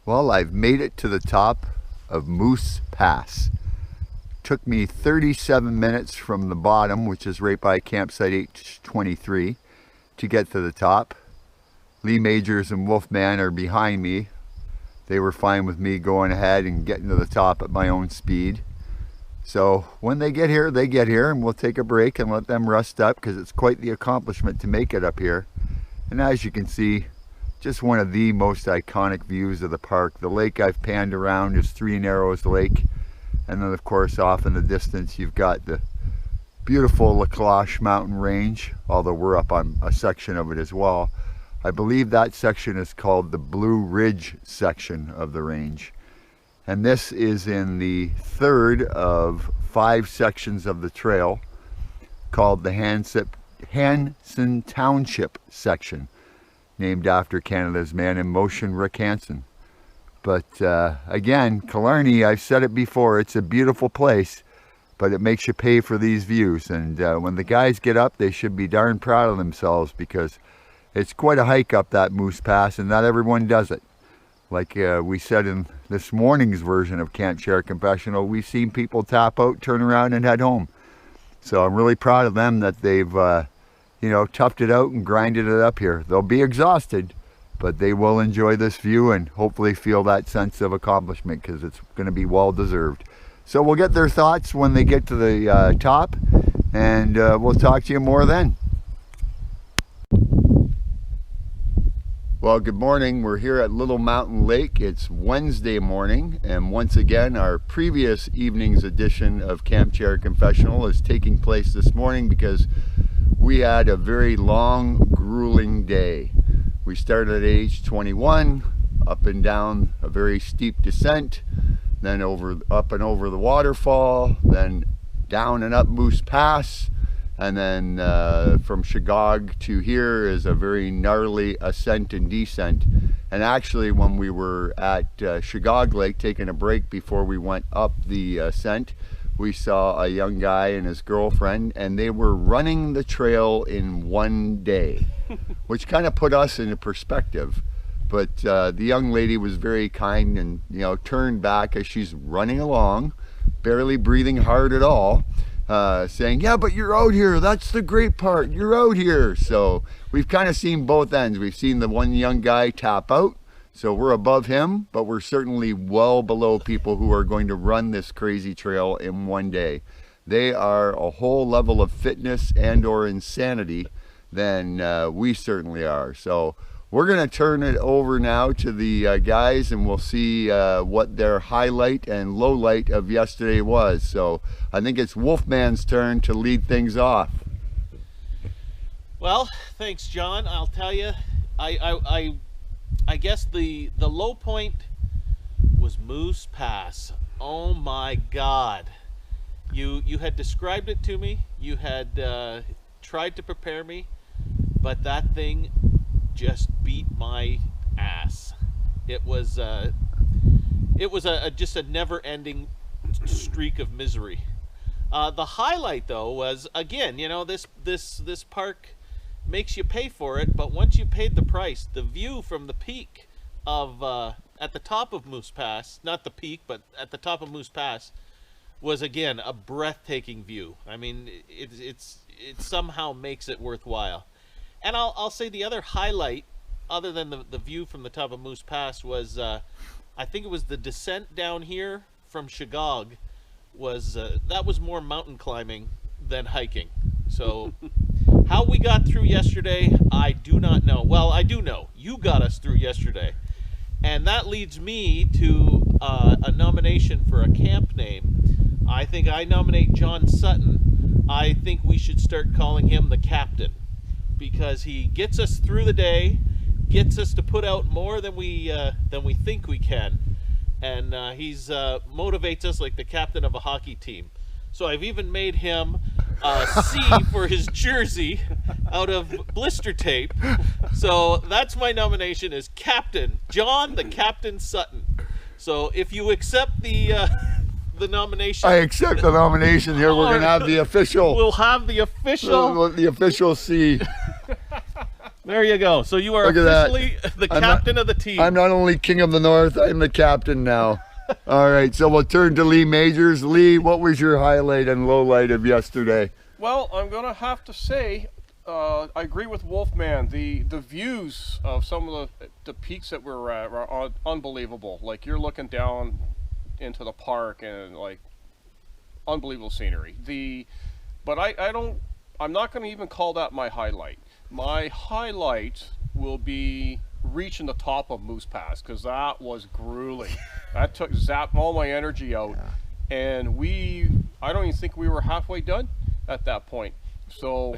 Well, I've made it to the top of Moose Pass. Took me 37 minutes from the bottom, which is right by campsite 823, to get to the top. Lee Majors and Wolfman are behind me. They were fine with me going ahead and getting to the top at my own speed. So when they get here, and we'll take a break and let them rest up, because it's quite the accomplishment to make it up here. And as you can see, just one of the most iconic views of the park. The lake I've panned around is Three Narrows Lake. And then of course off in the distance you've got the beautiful Cloche mountain range, although we're up on a section of it as well. I believe that section is called the Blue Ridge section of the range. And this is in the third of 5 sections of the trail called the Hanson Township section, named after Canada's Man in Motion, Rick Hansen. But again, Killarney, I've said it before, it's a beautiful place, but it makes you pay for these views. And when the guys get up, they should be darn proud of themselves, because it's quite a hike up that Moose Pass, and not everyone does it. Like we said in this morning's version of Camp Chair Confessional, we've seen people tap out, turn around, and head home. So I'm really proud of them that they've, toughed it out and grinded it up here. They'll be exhausted, but they will enjoy this view and hopefully feel that sense of accomplishment, because it's going to be well deserved. So we'll get their thoughts when they get to the top, and we'll talk to you more then. Well, good morning. We're here at Little Mountain Lake. It's Wednesday morning, and once again our previous evening's edition of Camp Chair Confessional is taking place this morning because we had a very long, grueling day. We started at age 21, up and down a very steep descent, then up and over the waterfall, then down and up Moose Pass, and then from Shagog to here is a very gnarly ascent and descent. And actually, when we were at Shagog Lake taking a break before we went up the ascent, we saw a young guy and his girlfriend, and they were running the trail in one day, which kind of put us into perspective. But the young lady was very kind and, turned back as she's running along, barely breathing hard at all, saying, yeah, but you're out here. That's the great part. You're out here. So we've kind of seen both ends. We've seen the one young guy tap out. So we're above him, but we're certainly well below people who are going to run this crazy trail in one day. They are a whole level of fitness and or insanity than we certainly are. So we're going to turn it over now to the guys, and we'll see what their highlight and low light of yesterday was. So I think it's Wolfman's turn to lead things off. Well, thanks, John. I'll tell you, I guess the low point was Moose Pass. Oh my God. You had described it to me. You had tried to prepare me, but that thing just beat my ass. It was just a never-ending streak of misery. The highlight though was, again, this park makes you pay for it, but once you paid the price, the view from the peak of at the top of Moose Pass, not the peak, but at the top of Moose Pass, was again a breathtaking view. I mean, it somehow makes it worthwhile. And I'll say the other highlight, other than the view from the top of Moose Pass, was I think it was the descent down here from Shagog. That was more mountain climbing than hiking. So how we got through yesterday, I do not know. Well, I do know. You got us through yesterday. And that leads me to a nomination for a camp name. I think I nominate John Sutton. I think we should start calling him the captain, because he gets us through the day, gets us to put out more than we think we can, and he's motivates us like the captain of a hockey team. So I've even made him C for his jersey out of blister tape. So that's my nomination, is Captain John the Captain Sutton. So if you accept the nomination, I accept the nomination. Here we're going to have the official. We'll have the official C. There you go. So you are Look at that. officially the captain of the team. I'm not only king of the north, I'm the captain now. All right, so we'll turn to Lee Majors. Lee, what was your highlight and low light of yesterday? Well, I'm going to have to say, I agree with Wolfman. The views of some of the peaks that we're at are unbelievable. Like, you're looking down into the park and, like, unbelievable scenery. But I'm not going to even call that my highlight. My highlight will be reaching the top of Moose Pass, because that was grueling. That zapped all my energy out. Yeah. And I don't even think we were halfway done at that point. So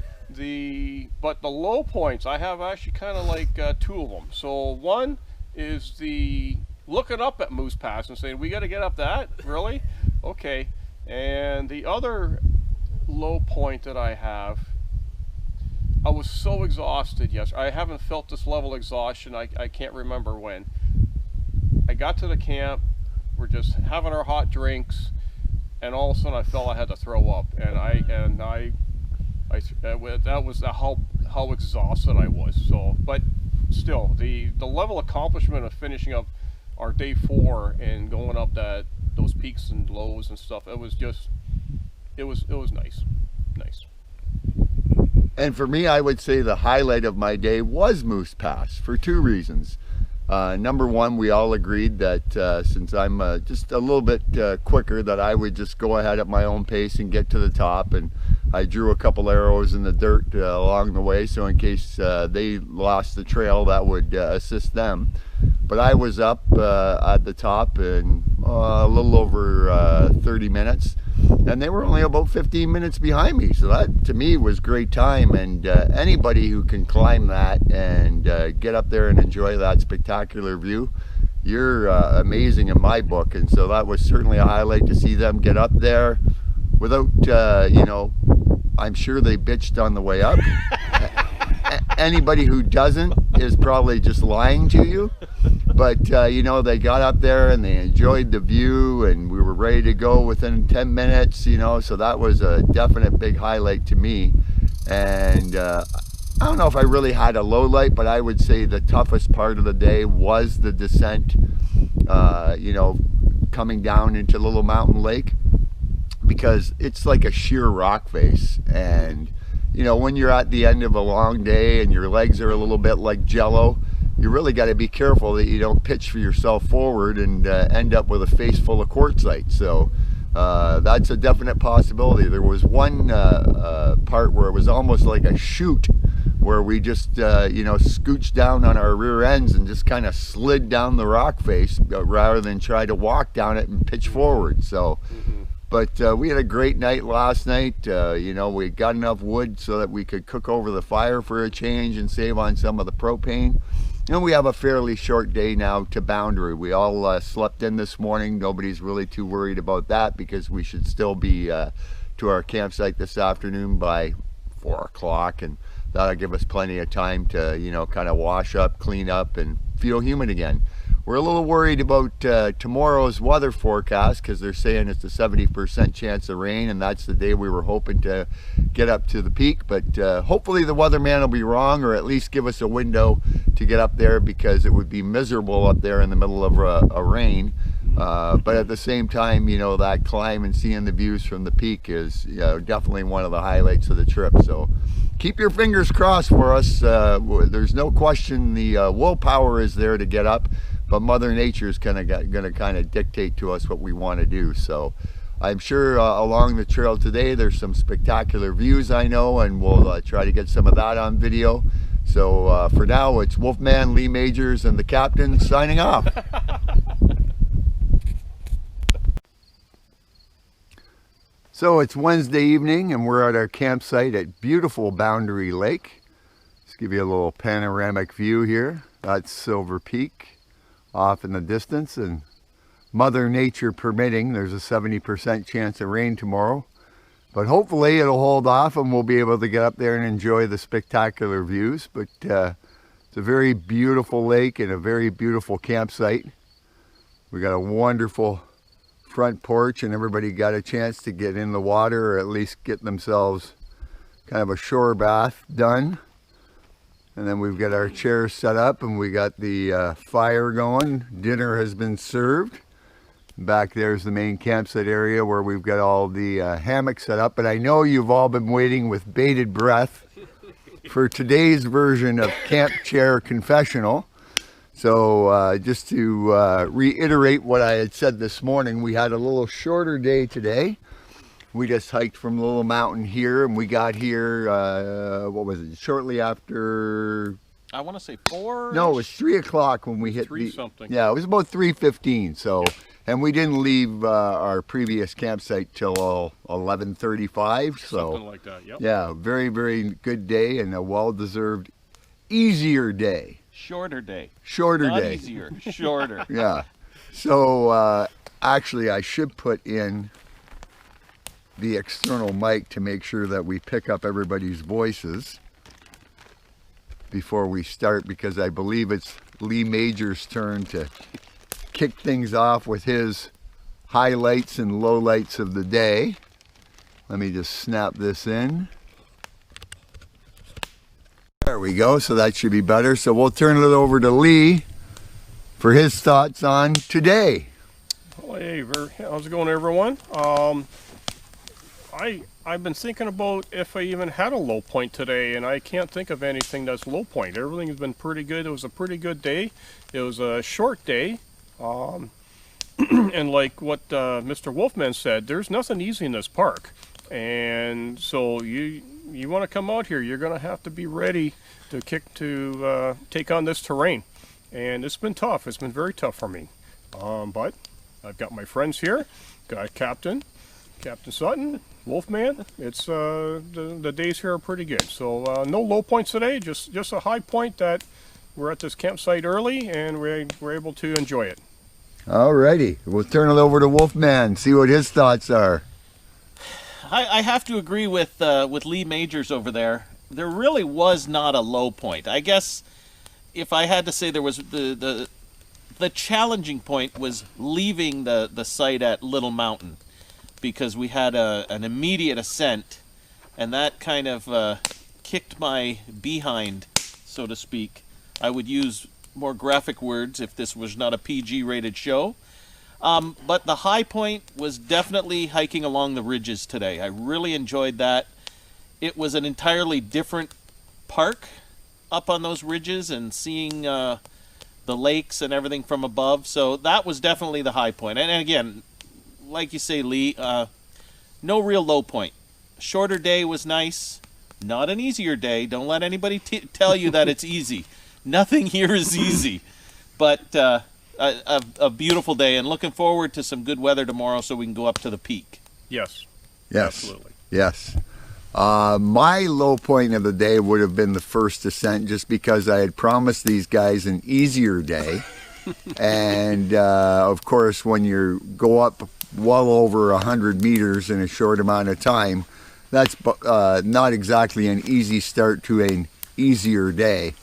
but the low points, I have actually kind of like two of them. So one is the looking up at Moose Pass and saying, we got to get up that? Really? Okay. And the other low point that I have, I was so exhausted yesterday. I haven't felt this level of exhaustion. I can't remember when. I got to the camp, we're just having our hot drinks, and all of a sudden I felt I had to throw up. And that was how exhausted I was. So, but still, the level of accomplishment of finishing up our day 4 and going up those peaks and lows and stuff, it was nice. And for me, I would say the highlight of my day was Moose Pass for 2 reasons. Number one, we all agreed that since I'm just a little bit quicker, that I would just go ahead at my own pace and get to the top. And I drew a couple arrows in the dirt along the way, so in case they lost the trail, that would assist them. But I was up at the top in a little over 30 minutes. And they were only about 15 minutes behind me, so that to me was great time. And anybody who can climb that and get up there and enjoy that spectacular view, you're amazing in my book. And so that was certainly a highlight to see them get up there without, you know, I'm sure they bitched on the way up. Anybody who doesn't is probably just lying to you. But you know, they got up there and they enjoyed the view, and we were ready to go within 10 minutes, you know, so that was a definite big highlight to me. And I don't know if I really had a low light, but I would say the toughest part of the day was the descent, you know, coming down into Little Mountain Lake, because it's like a sheer rock face. And you know, when you're at the end of a long day and your legs are a little bit like jello, you really got to be careful that you don't pitch for yourself forward and end up with a face full of quartzite. So that's a definite possibility. There was one part where it was almost like a chute, where we just you know, scooched down on our rear ends and just kind of slid down the rock face rather than try to walk down it and pitch forward. So but we had a great night last night. You know, we got enough wood so that we could cook over the fire for a change and save on some of the propane. And we have a fairly short day now to Boundary. We all slept in this morning. Nobody's really too worried about that, because we should still be to our campsite this afternoon by 4 o'clock, and that'll give us plenty of time to, you know, kind of wash up, clean up, and feel human again. We're a little worried about tomorrow's weather forecast, because they're saying it's a 70% chance of rain, and that's the day we were hoping to get up to the peak. But hopefully the weatherman will be wrong, or at least give us a window to get up there, because it would be miserable up there in the middle of a rain. But at the same time, you know, that climb and seeing the views from the peak is, you know, definitely one of the highlights of the trip. So keep your fingers crossed for us. There's no question the willpower is there to get up, but Mother Nature is going to kind of dictate to us what we want to do. So I'm sure along the trail today there's some spectacular views, I know, and we'll try to get some of that on video. So for now, it's Wolfman, Lee Majors, and the captain signing off. So it's Wednesday evening, and we're at our campsite at beautiful Boundary Lake. Let's give you a little panoramic view here. That's Silver Peak off in the distance, and Mother Nature permitting, there's a 70% chance of rain tomorrow. But hopefully it'll hold off and we'll be able to get up there and enjoy the spectacular views. But it's a very beautiful lake and a very beautiful campsite. We got a wonderful front porch, and everybody got a chance to get in the water, or at least get themselves kind of a shore bath done. And then we've got our chairs set up and we got the fire going. Dinner has been served. Back there's the main campsite area where we've got all the hammocks set up. But I know you've all been waiting with bated breath for today's version of Camp Chair Confessional. So just to reiterate what I had said this morning, we had a little shorter day today. We just hiked from Little Mountain here, and we got here, what was it, shortly after... I want to say 4? No, it was 3 o'clock when we hit 3 something. Yeah, it was about 3:15, so... And we didn't leave our previous campsite till 11:35, so... Something like that, yep. Yeah, very, very good day, and a well-deserved easier day. Shorter day. Shorter Not day. easier, shorter. Yeah. So, actually, I should put in the external mic to make sure that we pick up everybody's voices before we start, because I believe it's Lee Major's turn to kick things off with his highlights and lowlights of the day. Let me just snap this in. There we go, so that should be better. So we'll turn it over to Lee for his thoughts on today. Hey, how's it going, everyone? I've been thinking about if I even had a low point today, and I can't think of anything that's low point. Everything has been pretty good. It was a pretty good day. It was a short day, and like what Mr. Wolfman said, there's nothing easy in this park, and so you want to come out here, you're going to have to be ready to take on this terrain, and it's been tough. It's been very tough for me, but I've got my friends here. Got Captain Sutton, Wolfman. It's the days here are pretty good. So no low points today, just a high point that we're at this campsite early and we're able to enjoy it. Alrighty, we'll turn it over to Wolfman, see what his thoughts are. I have to agree with Lee Majors over there. There really was not a low point. I guess if I had to say, there was the challenging point was leaving the site at Little Mountain, because we had an immediate ascent, and that kind of kicked my behind, so to speak. I would use more graphic words if this was not a PG rated show. But the high point was definitely hiking along the ridges today. I really enjoyed that. It was an entirely different park up on those ridges, and seeing the lakes and everything from above. So that was definitely the high point. And again, like you say, Lee, no real low point. Shorter day was nice. Not an easier day. Don't let anybody tell you that it's easy. Nothing here is easy. But a beautiful day, and looking forward to some good weather tomorrow so we can go up to the peak. Yes. Yes. Absolutely. Yes. My low point of the day would have been the first ascent, just because I had promised these guys an easier day. And of course, when you go up well over 100 meters in a short amount of time, that's not exactly an easy start to an easier day.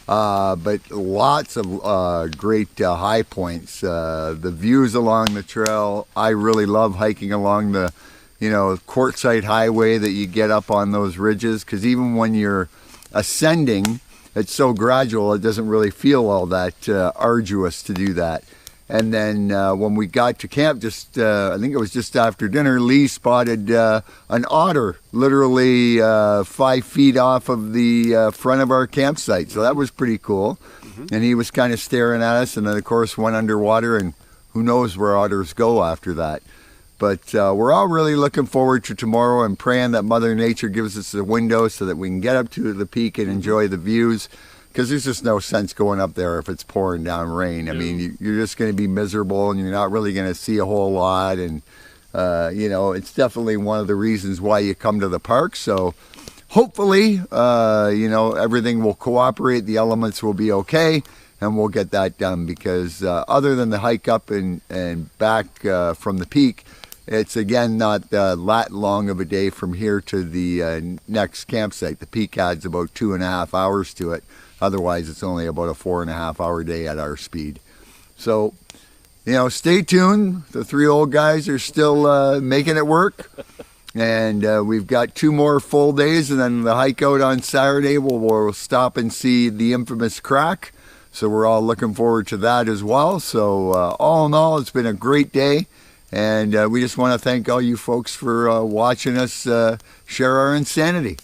But lots of great high points. The views along the trail, I really love hiking along the quartzite highway that you get up on those ridges, because even when you're ascending, it's so gradual, it doesn't really feel all that arduous to do that. And then when we got to camp, I think it was just after dinner, Lee spotted an otter literally 5 feet off of the front of our campsite. So that was pretty cool. Mm-hmm. And he was kind of staring at us, and then of course went underwater, and who knows where otters go after that. But we're all really looking forward to tomorrow, and praying that Mother Nature gives us a window so that we can get up to the peak and enjoy the views. Because there's just no sense going up there if it's pouring down rain. I mean, you're just going to be miserable, and you're not really going to see a whole lot. And, it's definitely one of the reasons why you come to the park. So hopefully, everything will cooperate. The elements will be okay, and we'll get that done. Because other than the hike up and back from the peak, it's, again, not that long of a day from here to the next campsite. The peak adds about 2.5 hours to it. Otherwise, it's only about a 4.5 hour day at our speed. So, stay tuned. The three old guys are still making it work. And we've got 2 more full days, and then the hike out on Saturday, we'll stop and see the infamous crack. So we're all looking forward to that as well. So all in all, it's been a great day. And we just want to thank all you folks for watching us share our insanity.